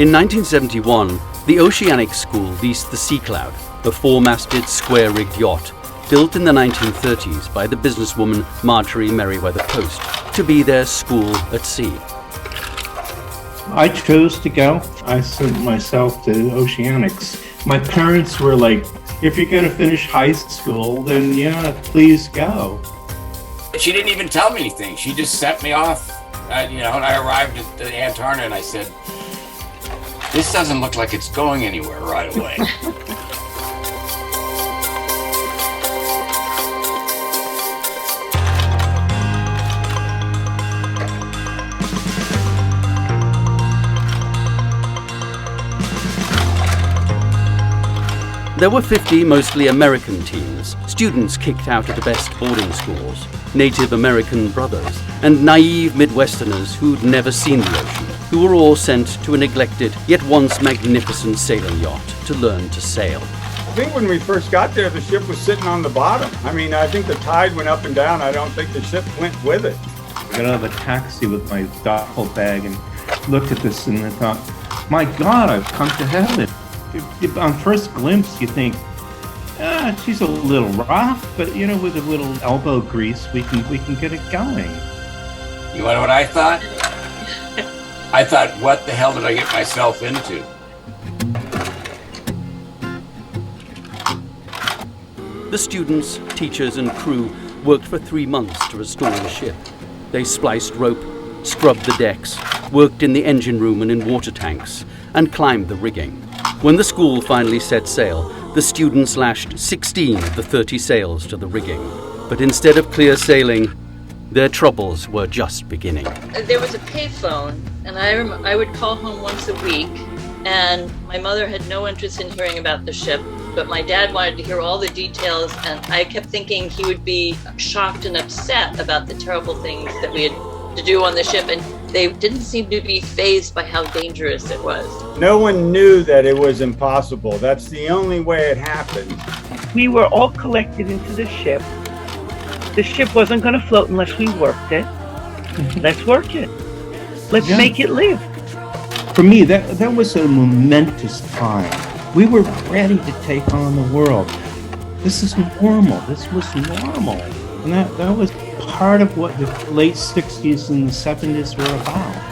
In 1971, the Oceanics School leased the Sea Cloud, a four-masted, square-rigged yacht built in the 1930s by the businesswoman Marjorie Merriweather Post to be their school at sea. I chose to go. I sent myself to Oceanics. My parents were like, if you're going to finish high school, then yeah, please go. She didn't even tell me anything. She just sent me off, and I arrived at the Antarna and I said, this doesn't look like it's going anywhere right away. There were 50 mostly American teens, students kicked out of the best boarding schools, Native American brothers, and naive Midwesterners who'd never seen the ocean, who were all sent to a neglected yet once magnificent sailing yacht to learn to sail. I think when we first got there, the ship was sitting on the bottom. I think the tide went up and down. I don't think the ship went with it. I got out of a taxi with my duffel bag and looked at this and I thought, my God, I've come to heaven. On first glimpse, you think, she's a little rough, but with a little elbow grease, we can get it going. You know what I thought? I thought, what the hell did I get myself into? The students, teachers, and crew worked for 3 months to restore the ship. They spliced rope, scrubbed the decks, worked in the engine room and in water tanks, and climbed the rigging. When the school finally set sail, the students lashed 16 of the 30 sails to the rigging. But instead of clear sailing, their troubles were just beginning. There was a payphone, and I would call home once a week, and my mother had no interest in hearing about the ship, but my dad wanted to hear all the details, and I kept thinking he would be shocked and upset about the terrible things that we had to do on the ship, and they didn't seem to be fazed by how dangerous it was. No one knew that it was impossible. That's the only way it happened. We were all collected into the ship. The ship wasn't going to float unless we worked it. Let's work it. Let's make it live. For me, that was a momentous time. We were ready to take on the world. This is normal. This was normal. And that was part of what the late 60s and the 70s were about.